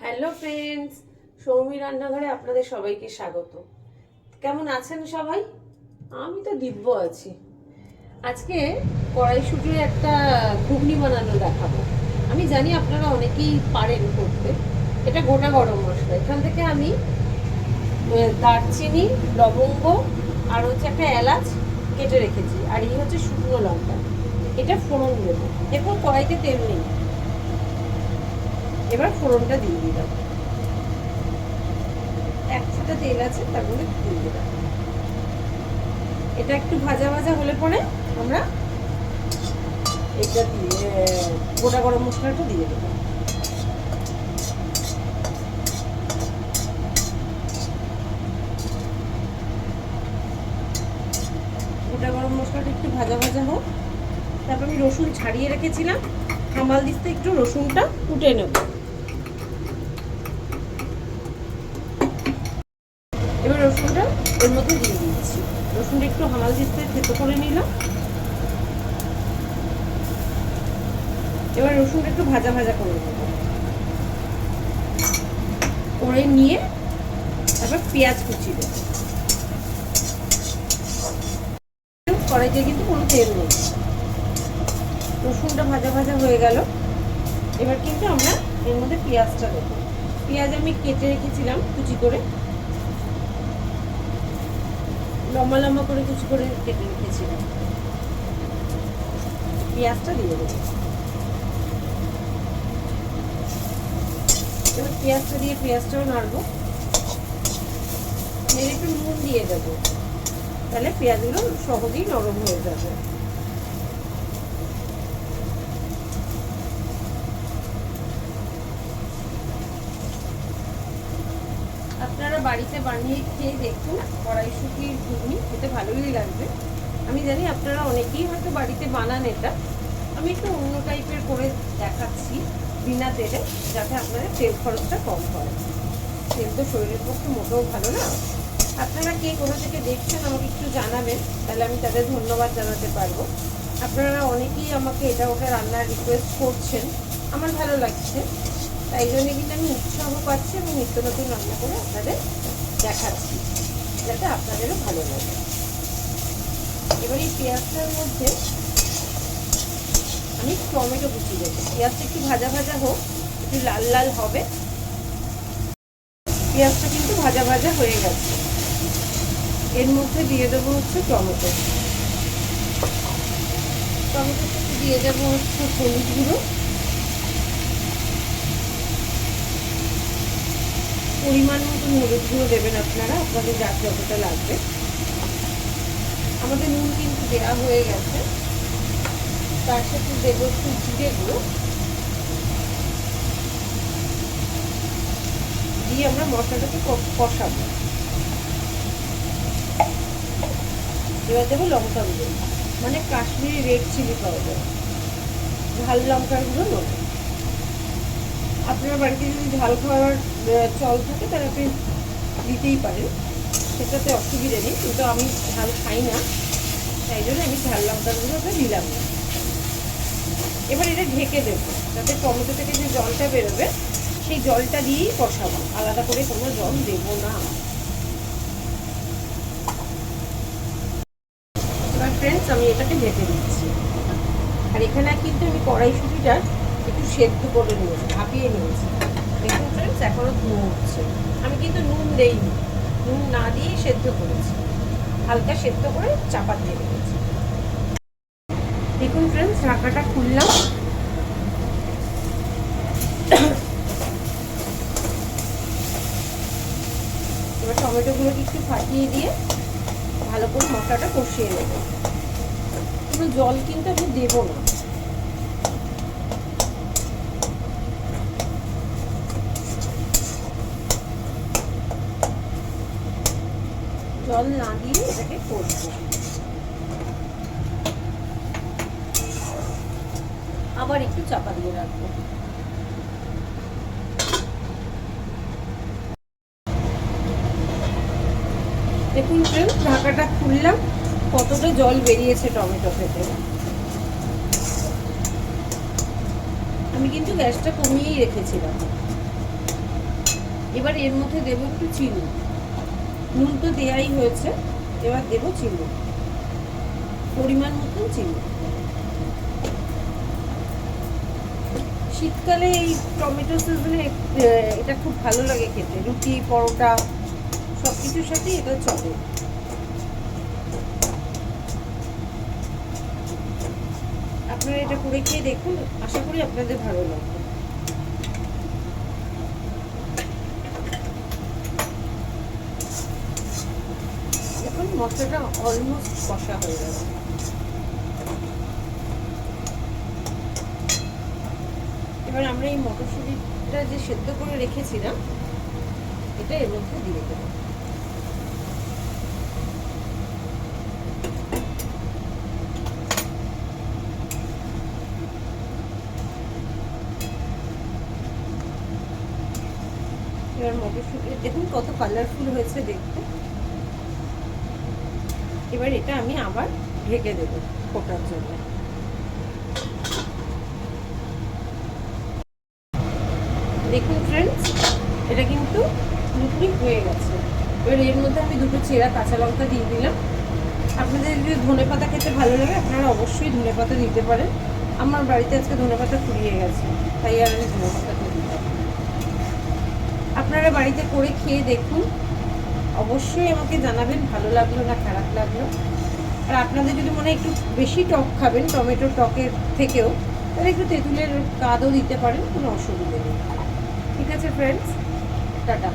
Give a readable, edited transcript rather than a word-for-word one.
Hello friends, Soumi রান্নাঘরে আপনাদের সবাইকে স্বাগত। কেমন আছেন সবাই? আমি তো দিব্য আছি। আজকে কড়াইশুঁটির একটা ঘুগনি বানানো দেখাবো। আমি জানি আপনারা অনেকেই পারেন করতে। এটা গোটা গরম মশলা। এখান থেকে আমি দারচিনি, লবঙ্গ আর হচ্ছে একটা এলাচ কেটে রেখেছি, আর এই হচ্ছে শুকনো লঙ্কা। এটা ফোড়ন দেবো। দেখুন কড়াইতে তেল নেই, এবার ফোড়নটা দিয়ে দিলাম। এক ফোঁটা তেল আছে, তার মধ্যে দিয়ে দিলাম। এটা একটু ভাজা ভাজা হলে পরে আমরা এটা দিয়ে গোটা গরম মশলাটা দিয়ে দেবো। গোটা গরম মশলাটা একটু ভাজা ভাজা হোক। তারপর আমি রসুন ছাড়িয়ে রেখেছিলাম, হামাল দিস্তে একটু রসুনটা কুটে নেব। এবার রসুনটা এর মধ্যে দিয়ে দিচ্ছি। রসুনটা একটু হামাল দিস্তে থেতো করে নিলাম। এবার রসুনটা একটু ভাজা ভাজা করে নেব, করে নিয়ে তারপর পেঁয়াজ কুচি দেব। কড়াইতে কিন্তু কোনো তেল নেই। রসুনটা ভাজা ভাজা হয়ে গেল। এবার কিন্তু আমরা এর মধ্যে পেঁয়াজটা দেবো। পেঁয়াজ আমি কেটে রেখেছিলাম কুচি করে, লম্বা লম্বা করে কুচি করে কেটে রেখেছিলাম। পেঁয়াজটা দিয়ে দেবো। এবার পেঁয়াজটা দিয়ে পেঁয়াজটাও নাড়বো। এর একটু নুন দিয়ে দেবো, তাহলে পেঁয়াজগুলো সহজেই নরম হয়ে যাবে। আপনারা বাড়িতে বানিয়ে খেয়ে দেখুন, কড়াইশুঁটির ঘুগনি খেতে ভালোই লাগবে। আমি জানি আপনারা অনেকেই হয়তো বাড়িতে বানান এটা। আমি একটু অন্য টাইপের করে দেখাচ্ছি বিনা তেলে, যাতে আপনাদের তেল খরচটা কম হয়। তেল তো শরীরের পক্ষে মোটেও ভালো না। আপনারা কে কোথা থেকে দেখছেন আমাকে একটু জানাবেন, তাহলে আমি তাদের ধন্যবাদ জানাতে পারবো। আপনারা অনেকেই আমাকে এটা ওটা রান্নার রিকোয়েস্ট করছেন, আমার ভালো লাগছে। তাই জন্য কিন্তু আমি উৎসাহ পাচ্ছি এবং নিত্য নতুন রান্না করে আপনাদের দেখাচ্ছি, যাতে আপনাদেরও ভালো লাগে। এবার এই পেঁয়াজটার মধ্যে আমি টমেটো কুচি দেবো। পেঁয়াজটা একটু ভাজা ভাজা হোক, একটু লাল লাল হবে। পেঁয়াজটা কিন্তু ভাজা ভাজা হয়ে গেছে। এর মধ্যে দিয়ে দেবো হচ্ছে টমেটো। টমেটোর সাথে দিয়ে দেবো হচ্ছে হলুদ গুঁড়ো, পরিমাণ মতো হলুদ গুঁড়ো দেবেন আপনারা, আপনাদের যার যতটা লাগবে। আমাদের নুন কিন্তু দেওয়া হয়ে গেছে। তার সাথে দেবো একটু জিরে গুঁড়ো, দিয়ে আমরা মশলাটাকে কষাবো। এবার দেবো লঙ্কা গুঁড়ো, মানে কাশ্মীরি রেড চিলি পাউডার, ঝাল লঙ্কার গুঁড়ো নয়। আপনার বাড়িতে যদি ঝাল খাওয়ার চল থাকে তাহলে আপনি দিতেই পারেন, সেটাতে অসুবিধা নেই। কিন্তু আমি ঝাল খাই না, তাই জন্য আমি ঝাল লঙ্কার গুঁড়োটা দিলাম না। এবার এটা ঢেকে দেবো, যাতে টমেটো থেকে যে জলটা বেরোবে সেই জলটা দিয়েই কষাবো, আলাদা করে কোনো জল দেবো না। এবার ফ্রেন্ডস আমি এটাকে ঢেকে দিচ্ছি। আর এখানে কিন্তু আমি কড়াইশুঁটিটা একটু সেদ্ধ করে নিয়েছি, ভাপিয়ে নিয়েছি। দেখুন ফ্রেন্ডস, এখনো ধুয়ে উঠছে। আমি কিন্তু নুন দেইনি, নুন না দিয়েই সেদ্ধ করেছি, হালকা সেদ্ধ করে চাপা দিয়ে রেখেছি। দেখুন ফ্রেন্ডস, ঢাকাটা খুললাম। এবার টমেটোগুলোকে একটু ফাটিয়ে দিয়ে ভালো করে মশলাটা কষিয়ে নেব। কোনো জল কিন্তু আমি দেবো না। জল না দিয়ে এটাকে কষবো। আবার একটু চাপা দিয়ে রাখবো। দেখুন ফ্রেন্ডস, ঢাকাটা খুললাম, কতটা জল বেরিয়েছে টমেটো থেকে। আমি কিন্তু গ্যাসটা কমিয়েই রেখেছিলাম। এবার এর মধ্যে দেবো একটু চিনি। নুন তো দেয়াই হয়েছে, এবার দেবো চিনি, পরিমাণ মতন চিনি। শীতকালে এই টমেটো সসগুলো এটা খুব ভালো লাগে খেতে, রুটি পরোটা সব কিছুর সাথেই এটা চলে। আপনারা এটা করে খেয়ে দেখুন, আশা করি আপনাদের ভালো লাগবে। এখন মশলাটা অলমোস্ট কষা হয়ে গেছে। এবার আমরা এই মটরশুঁটিটা যে সেদ্ধ করে রেখেছিলাম এটা এর মধ্যে দিয়ে দেবো। এবার মটরশুঁটি দেখুন কত কালারফুল হয়েছে দেখতে। এবার এটা আমি আবার ঢেকে দেবো ফোটার জন্য। দেখুন ফ্রেন্ডস, এটা কিন্তু পুরোপুরি হয়ে গেছে। এবার এর মধ্যে আমি দুটো চেরা কাঁচা লঙ্কা দিয়ে দিলাম। আপনাদের যদি ধনে পাতা খেতে ভালো লাগে আপনারা অবশ্যই ধনে পাতা দিতে পারেন। আমার বাড়িতে আজকে ধনে পাতা ফুরিয়ে গেছে, তাই আর আমি ধনে পাতা দিলাম। আপনারা বাড়িতে করে খেয়ে দেখুন, অবশ্যই আমাকে জানাবেন ভালো লাগলো না খারাপ লাগলো। আর আপনাদের যদি মনে হয় একটু বেশি টক খাবেন টমেটোর টকের থেকেও, তাহলে একটু তেঁতুলের কাদও দিতে পারেন, কোনো অসুবিধা নেই। ঠিক আছে ফ্রেন্ডস, টাটা।